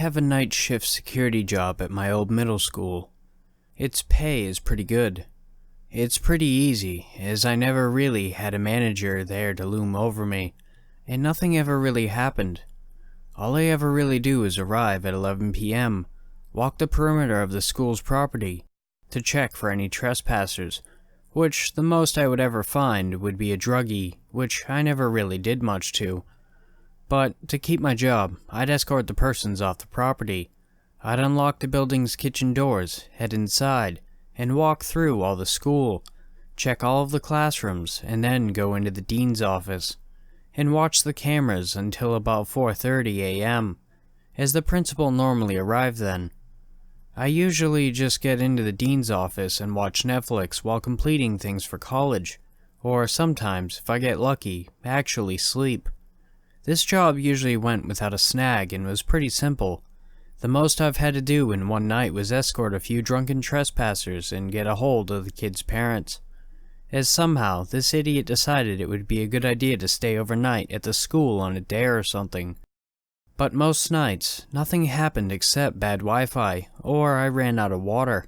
have a night shift security job at my old middle school. Its pay is pretty good. It's pretty easy, as I never really had a manager there to loom over me, and nothing ever really happened. All I ever really do is arrive at 11 p.m., walk the perimeter of the school's property, to check for any trespassers, which the most I would ever find would be a druggie, which I never really did much to. But to keep my job, I'd escort the persons off the property. I'd unlock the building's kitchen doors, head inside, and walk through all the school, check all of the classrooms, and then go into the dean's office, and watch the cameras until about 4:30 a.m., as the principal normally arrived then. I usually just get into the dean's office and watch Netflix while completing things for college, or sometimes, if I get lucky, actually sleep. This job usually went without a snag and was pretty simple. The most I've had to do in one night was escort a few drunken trespassers and get a hold of the kids' parents, as somehow this idiot decided it would be a good idea to stay overnight at the school on a dare or something. But most nights, nothing happened except bad Wi-Fi, or I ran out of water.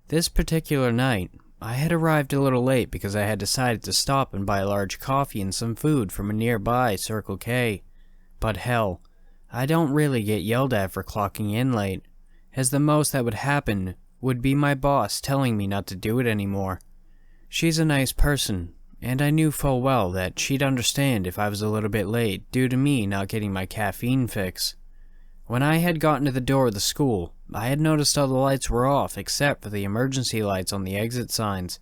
This particular night, I had arrived a little late because I had decided to stop and buy a large coffee and some food from a nearby Circle K. But hell, I don't really get yelled at for clocking in late, as the most that would happen would be my boss telling me not to do it anymore. She's a nice person, and I knew full well that she'd understand if I was a little bit late due to me not getting my caffeine fix. When I had gotten to the door of the school, I had noticed all the lights were off except for the emergency lights on the exit signs.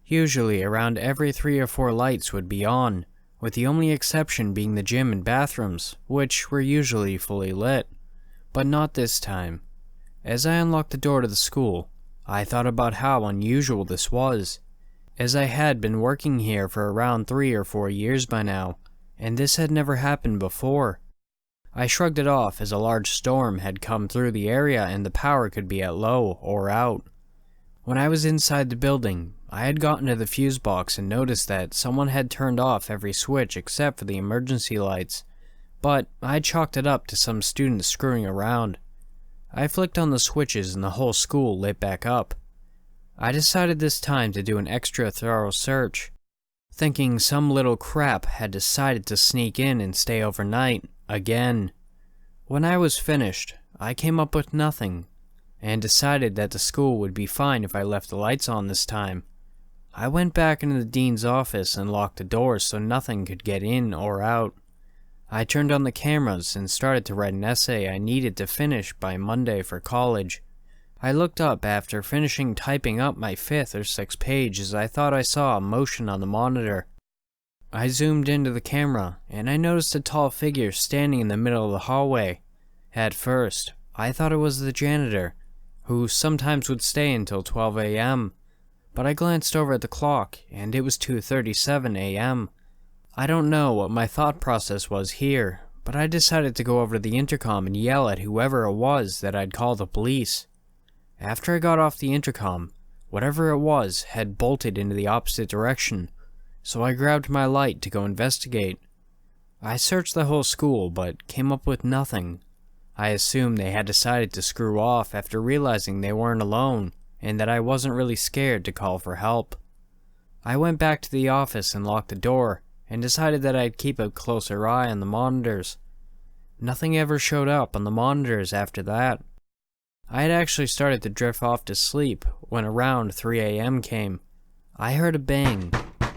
Usually around every 3 or 4 lights would be on, with the only exception being the gym and bathrooms, which were usually fully lit. But not this time. As I unlocked the door to the school, I thought about how unusual this was, as I had been working here for around 3 or 4 years by now, and this had never happened before. I shrugged it off as a large storm had come through the area and the power could be at low or out. When I was inside the building, I had gotten to the fuse box and noticed that someone had turned off every switch except for the emergency lights, but I chalked it up to some students screwing around. I flicked on the switches and the whole school lit back up. I decided this time to do an extra thorough search, thinking some little crap had decided to sneak in and stay overnight, again. When I was finished, I came up with nothing, and decided that the school would be fine if I left the lights on this time. I went back into the dean's office and locked the doors so nothing could get in or out. I turned on the cameras and started to write an essay I needed to finish by Monday for college. I looked up after finishing typing up my 5th or 6th page as I thought I saw a motion on the monitor. I zoomed into the camera, and I noticed a tall figure standing in the middle of the hallway. At first, I thought it was the janitor, who sometimes would stay until 12 a.m., but I glanced over at the clock, and it was 2:37 a.m. I don't know what my thought process was here, but I decided to go over to the intercom and yell at whoever it was that I'd call the police. After I got off the intercom, whatever it was had bolted into the opposite direction, so I grabbed my light to go investigate. I searched the whole school, but came up with nothing. I assumed they had decided to screw off after realizing they weren't alone, and that I wasn't really scared to call for help. I went back to the office and locked the door, and decided that I'd keep a closer eye on the monitors. Nothing ever showed up on the monitors after that. I had actually started to drift off to sleep when around 3 a.m. came. I heard a bang.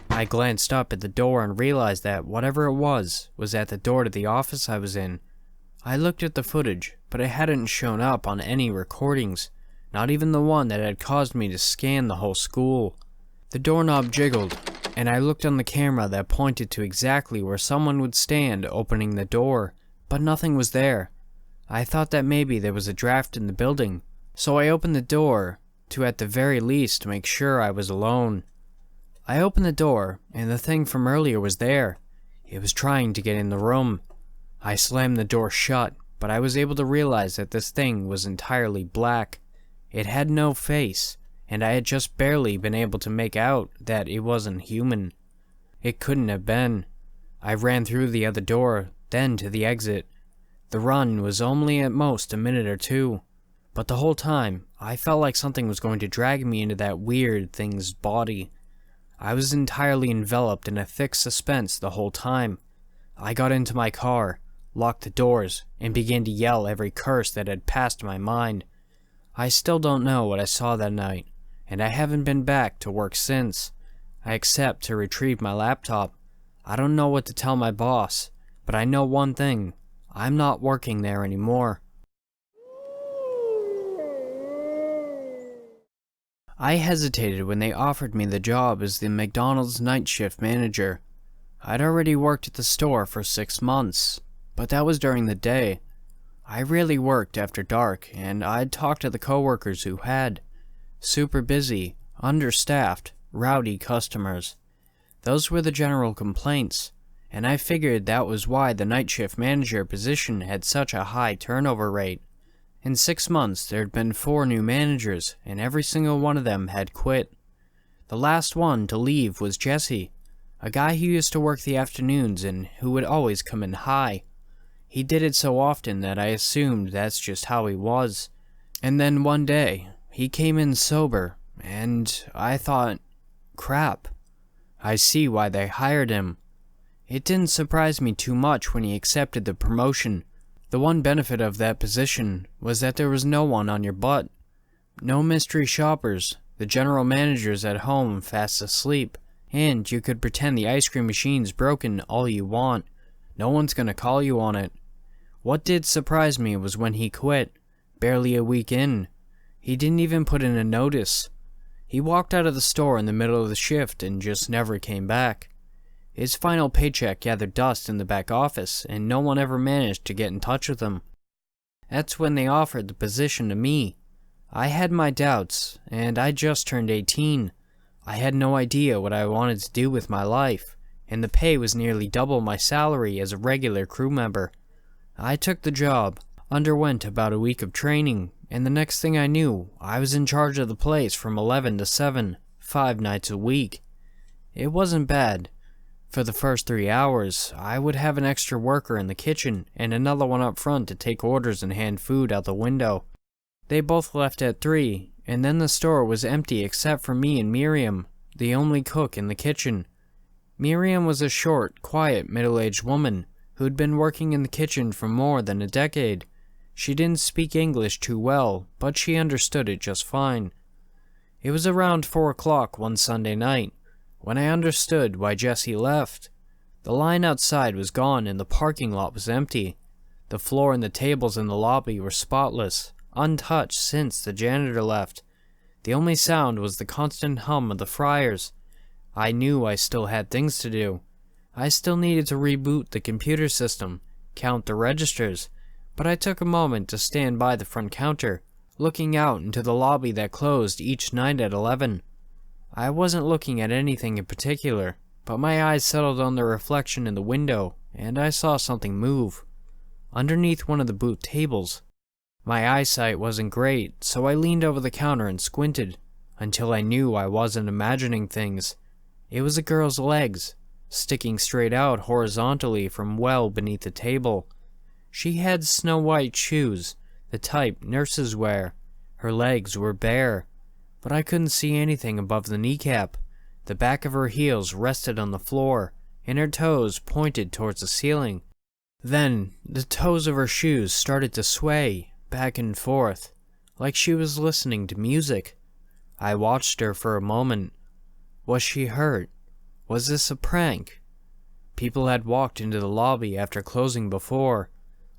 I glanced up at the door and realized that whatever it was at the door to the office I was in. I looked at the footage, but it hadn't shown up on any recordings, not even the one that had caused me to scan the whole school. The doorknob jiggled, and I looked on the camera that pointed to exactly where someone would stand opening the door, but nothing was there. I thought that maybe there was a draft in the building, so I opened the door to at the very least make sure I was alone. I opened the door, and the thing from earlier was there. It was trying to get in the room. I slammed the door shut, but I was able to realize that this thing was entirely black. It had no face, and I had just barely been able to make out that it wasn't human. It couldn't have been. I ran through the other door, then to the exit. The run was only at most a minute or two, but the whole time, I felt like something was going to drag me into that weird thing's body. I was entirely enveloped in a thick suspense the whole time. I got into my car, locked the doors, and began to yell every curse that had passed my mind. I still don't know what I saw that night, and I haven't been back to work since. Except to retrieve my laptop. I don't know what to tell my boss, but I know one thing. I'm not working there anymore. I hesitated when they offered me the job as the McDonald's night shift manager. I'd already worked at the store for 6 months, but that was during the day. I rarely worked after dark, and I'd talked to the coworkers who had. Super busy, understaffed, rowdy customers. Those were the general complaints, and I figured that was why the night shift manager position had such a high turnover rate. In 6 months, there had been 4 new managers, and every single one of them had quit. The last one to leave was Jesse, a guy who used to work the afternoons and who would always come in high. He did it so often that I assumed that's just how he was. And then one day, he came in sober, and I thought, crap, I see why they hired him. It didn't surprise me too much when he accepted the promotion. The one benefit of that position was that there was no one on your butt. No mystery shoppers, the general managers at home fast asleep, and you could pretend the ice cream machine's broken all you want. No one's gonna call you on it. What did surprise me was when he quit, barely a week in. He didn't even put in a notice. He walked out of the store in the middle of the shift and just never came back. His final paycheck gathered dust in the back office, and no one ever managed to get in touch with him. That's when they offered the position to me. I had my doubts, and I just turned 18. I had no idea what I wanted to do with my life, and the pay was nearly double my salary as a regular crew member. I took the job, underwent about a week of training, and the next thing I knew, I was in charge of the place from 11 to 7, 5 nights a week. It wasn't bad. For the first 3 hours, I would have an extra worker in the kitchen and another one up front to take orders and hand food out the window. They both left at 3, and then the store was empty except for me and Miriam, the only cook in the kitchen. Miriam was a short, quiet, middle-aged woman who'd been working in the kitchen for more than a decade. She didn't speak English too well, but she understood it just fine. It was around 4 o'clock one Sunday night when I understood why Jesse left. The line outside was gone and the parking lot was empty. The floor and the tables in the lobby were spotless, untouched since the janitor left. The only sound was the constant hum of the fryers. I knew I still had things to do. I still needed to reboot the computer system, count the registers, but I took a moment to stand by the front counter, looking out into the lobby that closed each night at 11. I wasn't looking at anything in particular, but my eyes settled on the reflection in the window, and I saw something move. Underneath one of the booth tables. My eyesight wasn't great, so I leaned over the counter and squinted, until I knew I wasn't imagining things. It was a girl's legs, sticking straight out horizontally from well beneath the table. She had snow-white shoes, the type nurses wear. Her legs were bare, but I couldn't see anything above the kneecap. The back of her heels rested on the floor, and her toes pointed towards the ceiling. Then, the toes of her shoes started to sway, back and forth, like she was listening to music. I watched her for a moment. Was she hurt? Was this a prank? People had walked into the lobby after closing before,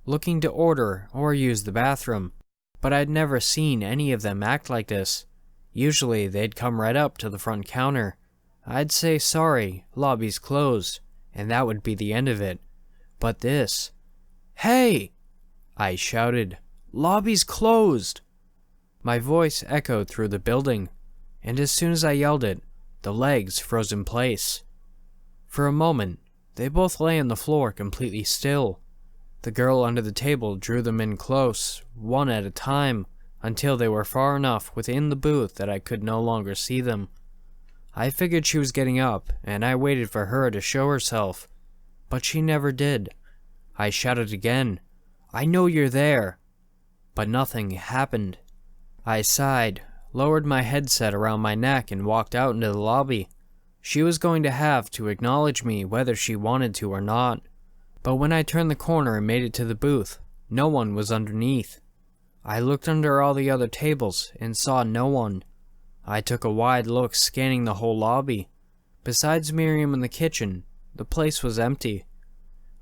looking to order or use the bathroom, but I'd never seen any of them act like this. Usually, they'd come right up to the front counter. I'd say, sorry, lobby's closed, and that would be the end of it. But this... Hey! I shouted, lobby's closed! My voice echoed through the building, and as soon as I yelled it, the legs froze in place. For a moment, they both lay on the floor completely still. The girl under the table drew them in close, one at a time, until they were far enough within the booth that I could no longer see them. I figured she was getting up, and I waited for her to show herself, but she never did. I shouted again, I know you're there." But nothing happened. I sighed, lowered my headset around my neck, and walked out into the lobby. She was going to have to acknowledge me whether she wanted to or not. But when I turned the corner and made it to the booth, no one was underneath. I looked under all the other tables and saw no one. I took a wide look, scanning the whole lobby. Besides Miriam in the kitchen, the place was empty.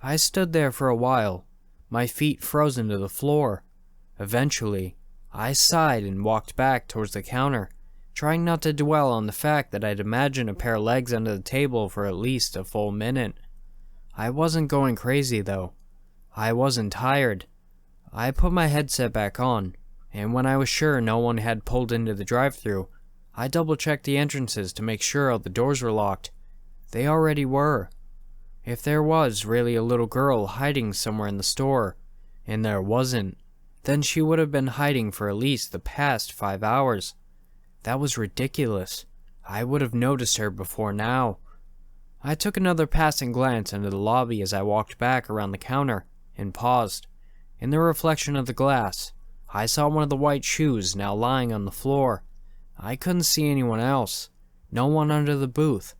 I stood there for a while, my feet frozen to the floor. Eventually, I sighed and walked back towards the counter, trying not to dwell on the fact that I'd imagined a pair of legs under the table for at least a full minute. I wasn't going crazy, though. I wasn't tired. I put my headset back on, and when I was sure no one had pulled into the drive-thru, I double-checked the entrances to make sure all the doors were locked. They already were. If there was really a little girl hiding somewhere in the store, and there wasn't, then she would have been hiding for at least the past 5 hours. That was ridiculous. I would have noticed her before now. I took another passing glance into the lobby as I walked back around the counter and paused. In the reflection of the glass, I saw one of the white shoes now lying on the floor. I couldn't see anyone else. No one under the booth.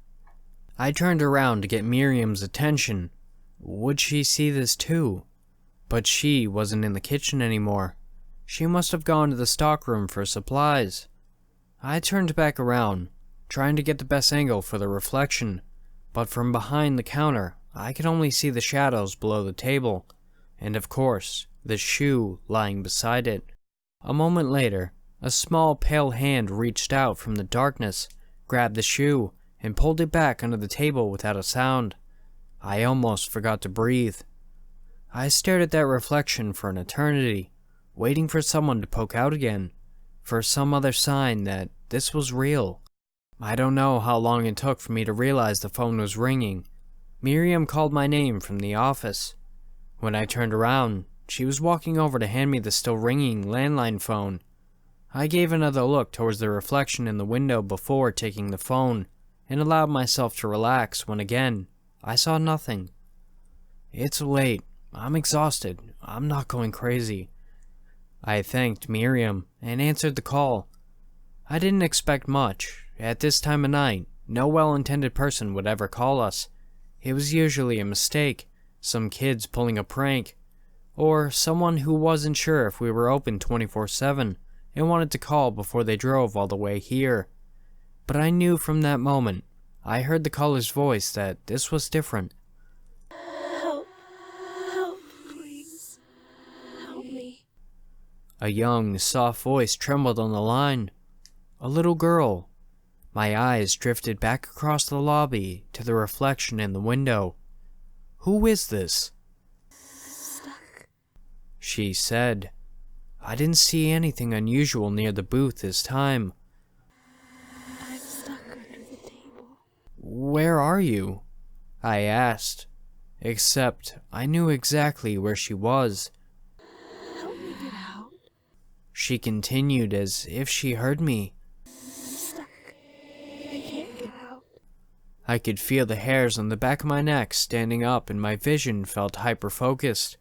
I turned around to get Miriam's attention. Would she see this too? But she wasn't in the kitchen anymore. She must have gone to the stockroom for supplies. I turned back around, trying to get the best angle for the reflection, but from behind the counter, I could only see the shadows below the table, and of course, the shoe lying beside it. A moment later, a small pale hand reached out from the darkness, grabbed the shoe, and pulled it back under the table without a sound. I almost forgot to breathe. I stared at that reflection for an eternity, waiting for someone to poke out again, for some other sign that this was real. I don't know how long it took for me to realize the phone was ringing. Miriam called my name from the office. When I turned around, she was walking over to hand me the still ringing landline phone. I gave another look towards the reflection in the window before taking the phone, and allowed myself to relax when again, I saw nothing. "It's late. I'm exhausted. I'm not going crazy." I thanked Miriam and answered the call. I didn't expect much. At this time of night, no well-intended person would ever call us. It was usually a mistake, some kids pulling a prank, or someone who wasn't sure if we were open 24/7 and wanted to call before they drove all the way here. But I knew from that moment, I heard the caller's voice, that this was different. Help, please, help me. A young, soft voice trembled on the line. A little girl. My eyes drifted back across the lobby to the reflection in the window. "Who is this?" Stuck. She said. I didn't see anything unusual near the booth this time. I'm stuck under the table. "Where are you?" I asked, except I knew exactly where she was. Help me get out. She continued as if she heard me. I'm stuck. I can't get out. I could feel the hairs on the back of my neck standing up and my vision felt hyper-focused.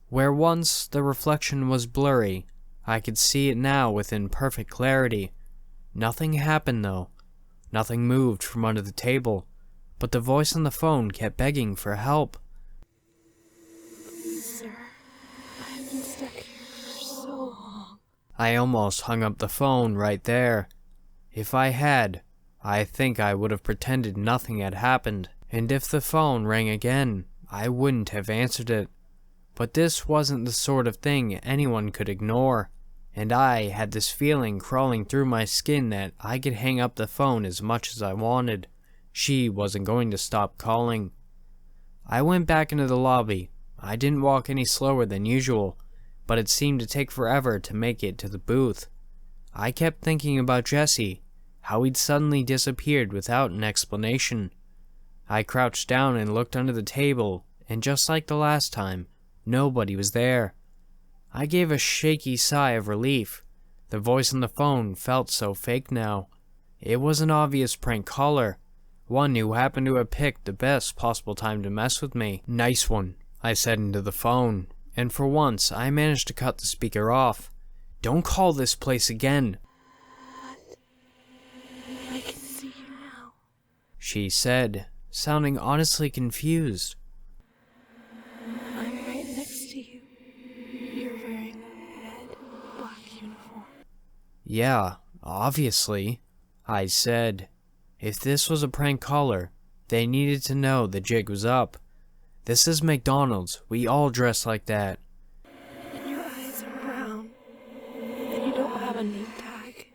Where once the reflection was blurry, I could see it now within perfect clarity. Nothing happened though. Nothing moved from under the table, but the voice on the phone kept begging for help. Please, sir. I've been stuck here for so long. I almost hung up the phone right there. If I had, I think I would have pretended nothing had happened, and if the phone rang again, I wouldn't have answered it. But this wasn't the sort of thing anyone could ignore, and I had this feeling crawling through my skin that I could hang up the phone as much as I wanted. She wasn't going to stop calling. I went back into the lobby. I didn't walk any slower than usual, but it seemed to take forever to make it to the booth. I kept thinking about Jesse, how he'd suddenly disappeared without an explanation. I crouched down and looked under the table, and just like the last time, nobody was there. I gave a shaky sigh of relief. The voice on the phone felt so fake now. It was an obvious prank caller, one who happened to have picked the best possible time to mess with me. "Nice one," I said into the phone, and for once I managed to cut the speaker off. "Don't call this place again," But I can see you now. she said, sounding honestly confused. I'm right next to you. You're wearing a red, black uniform. "Yeah, obviously," I said. If this was a prank caller, they needed to know the jig was up. This is McDonald's. We all dress like that. And your eyes are brown. And you don't have a name tag.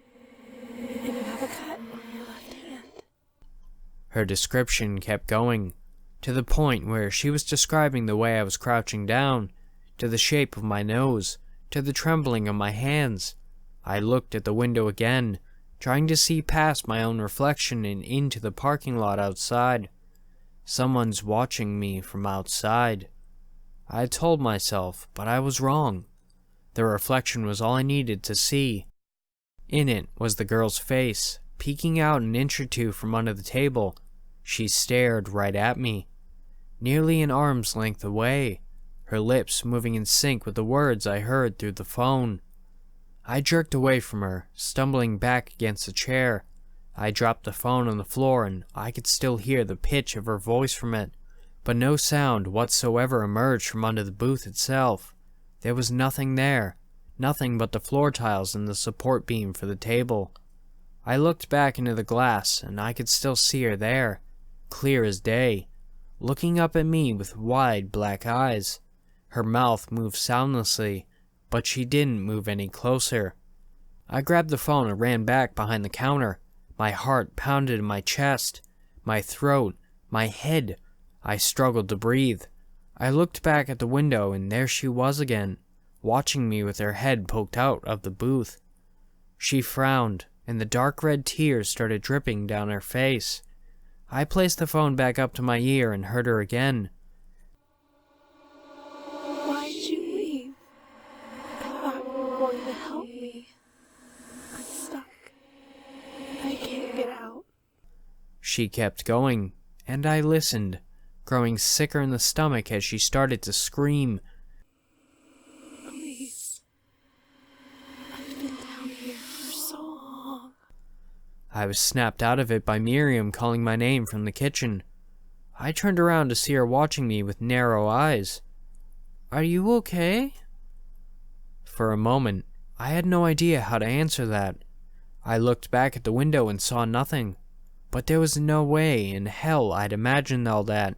And you have a cut on your left hand. Her description kept going, to the point where she was describing the way I was crouching down, to the shape of my nose, to the trembling of my hands. I looked at the window again, trying to see past my own reflection and into the parking lot outside. Someone's watching me from outside. I told myself, but I was wrong. The reflection was all I needed to see. In it was the girl's face, peeking out an inch or two from under the table. She stared right at me, nearly an arm's length away, her lips moving in sync with the words I heard through the phone. I jerked away from her, stumbling back against a chair. I dropped the phone on the floor and I could still hear the pitch of her voice from it, but no sound whatsoever emerged from under the booth itself. There was nothing there, nothing but the floor tiles and the support beam for the table. I looked back into the glass and I could still see her there, clear as day, looking up at me with wide black eyes. Her mouth moved soundlessly, but she didn't move any closer. I grabbed the phone and ran back behind the counter. My heart pounded in my chest, my throat, my head. I struggled to breathe. I looked back at the window and there she was again, watching me with her head poked out of the booth. She frowned, and the dark red tears started dripping down her face. I placed the phone back up to my ear and heard her again. Why'd you leave? I thought you were going to help me. I'm stuck. I can't get out. She kept going, and I listened, growing sicker in the stomach as she started to scream. Please. I've been down here for so long. I was snapped out of it by Miriam calling my name from the kitchen. I turned around to see her watching me with narrow eyes. "Are you okay?" For a moment, I had no idea how to answer that. I looked back at the window and saw nothing, but there was no way in hell I'd imagined all that.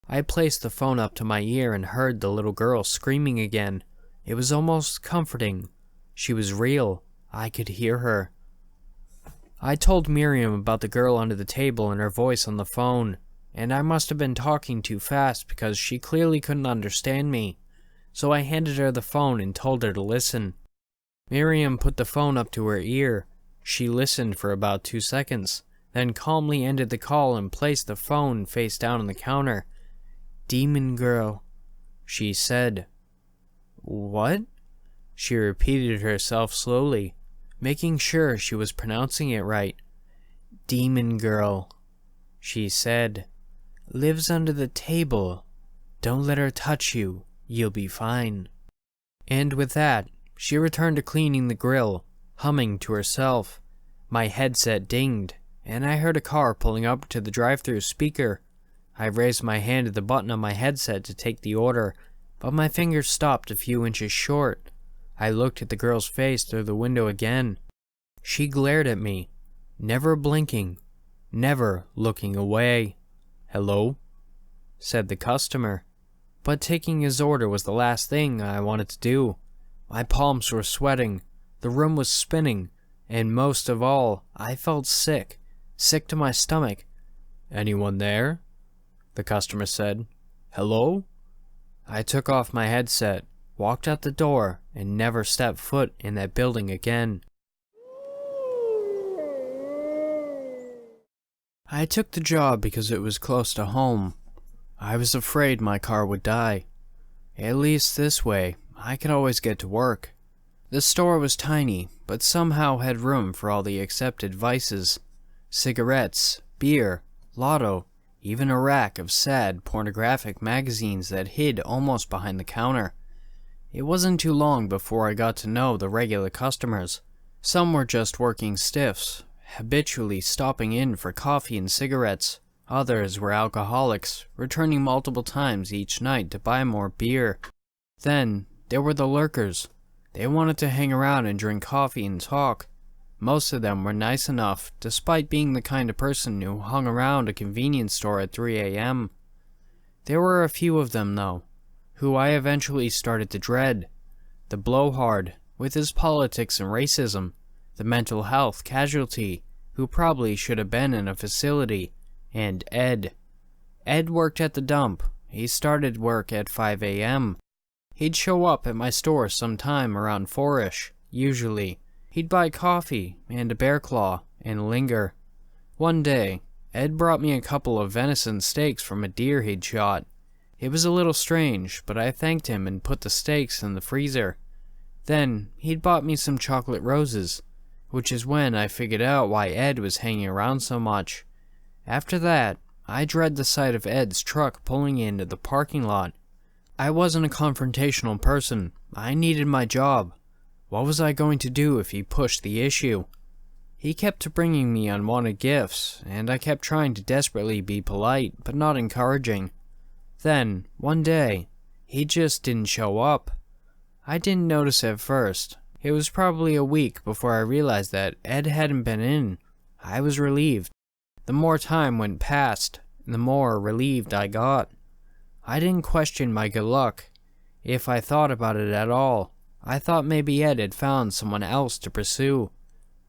I placed the phone up to my ear and heard the little girl screaming again. It was almost comforting. She was real. I could hear her. I told Miriam about the girl under the table and her voice on the phone, and I must have been talking too fast because she clearly couldn't understand me, so I handed her the phone and told her to listen. Miriam put the phone up to her ear. She listened for about 2 seconds, then calmly ended the call and placed the phone face down on the counter. "Demon girl," she said. "What?" She repeated herself slowly, making sure she was pronouncing it right. "Demon girl," she said. "Lives under the table. Don't let her touch you. You'll be fine." And with that, she returned to cleaning the grill, humming to herself. My headset dinged, and I heard a car pulling up to the drive-thru speaker. I raised my hand to the button on my headset to take the order, but my fingers stopped a few inches short. I looked at the girl's face through the window again. She glared at me, never blinking, never looking away. "Hello?" said the customer. But taking his order was the last thing I wanted to do. My palms were sweating, the room was spinning, and most of all, I felt sick to my stomach. "Anyone there?" the customer said. "Hello?" I took off my headset, walked out the door, and never stepped foot in that building again. I took the job because it was close to home. I was afraid my car would die. At least this way, I could always get to work. The store was tiny, but somehow had room for all the accepted vices. Cigarettes, beer, lotto, even a rack of sad, pornographic magazines that hid almost behind the counter. It wasn't too long before I got to know the regular customers. Some were just working stiffs, habitually stopping in for coffee and cigarettes. Others were alcoholics, returning multiple times each night to buy more beer. Then, there were the lurkers. They wanted to hang around and drink coffee and talk. Most of them were nice enough, despite being the kind of person who hung around a convenience store at 3 a.m. There were a few of them, though, who I eventually started to dread. The blowhard, with his politics and racism. The mental health casualty, who probably should have been in a facility. And Ed. Ed worked at the dump. He started work at 5 a.m. He'd show up at my store sometime around 4-ish, usually. He'd buy coffee and a bear claw and linger. One day, Ed brought me a couple of venison steaks from a deer he'd shot. It was a little strange, but I thanked him and put the steaks in the freezer. Then, he'd bought me some chocolate roses, which is when I figured out why Ed was hanging around so much. After that, I dread the sight of Ed's truck pulling into the parking lot. I wasn't a confrontational person. I needed my job. What was I going to do if he pushed the issue? He kept bringing me unwanted gifts, and I kept trying to desperately be polite, but not encouraging. Then, one day, he just didn't show up. I didn't notice at first. It was probably a week before I realized that Ed hadn't been in. I was relieved. The more time went past, the more relieved I got. I didn't question my good luck. If I thought about it at all, I thought maybe Ed had found someone else to pursue.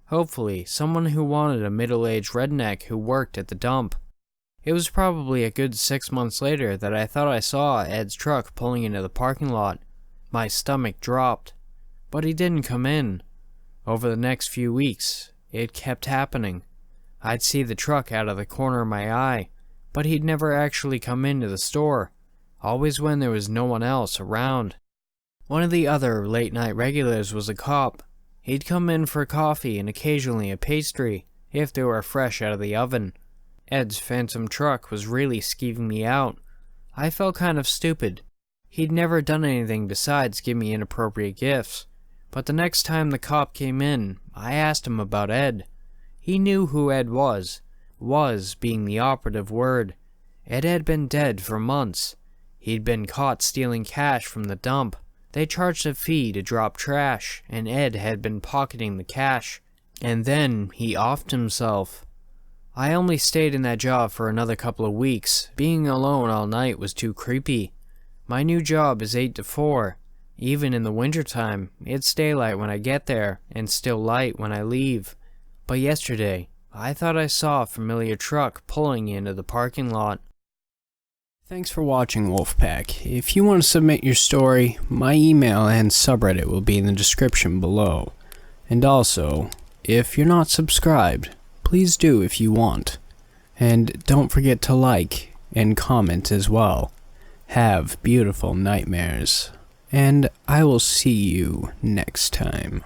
Hopefully, someone who wanted a middle-aged redneck who worked at the dump. It was probably a good 6 months later that I thought I saw Ed's truck pulling into the parking lot. My stomach dropped. But he didn't come in. Over the next few weeks, it kept happening. I'd see the truck out of the corner of my eye, but he'd never actually come into the store, always when there was no one else around. One of the other late-night regulars was a cop. He'd come in for coffee and occasionally a pastry, if they were fresh out of the oven. Ed's phantom truck was really skeeving me out. I felt kind of stupid. He'd never done anything besides give me inappropriate gifts. But the next time the cop came in, I asked him about Ed. He knew who Ed was being the operative word. Ed had been dead for months. He'd been caught stealing cash from the dump. They charged a fee to drop trash, and Ed had been pocketing the cash. And then he offed himself. I only stayed in that job for another couple of weeks. Being alone all night was too creepy. My new job is 8 to 4. Even in the wintertime, it's daylight when I get there, and still light when I leave. But yesterday, I thought I saw a familiar truck pulling into the parking lot. Thanks for watching, Wolfpack. If you want to submit your story, my email and subreddit will be in the description below. And also, if you're not subscribed, please do if you want. And don't forget to like and comment as well. Have beautiful nightmares. And I will see you next time.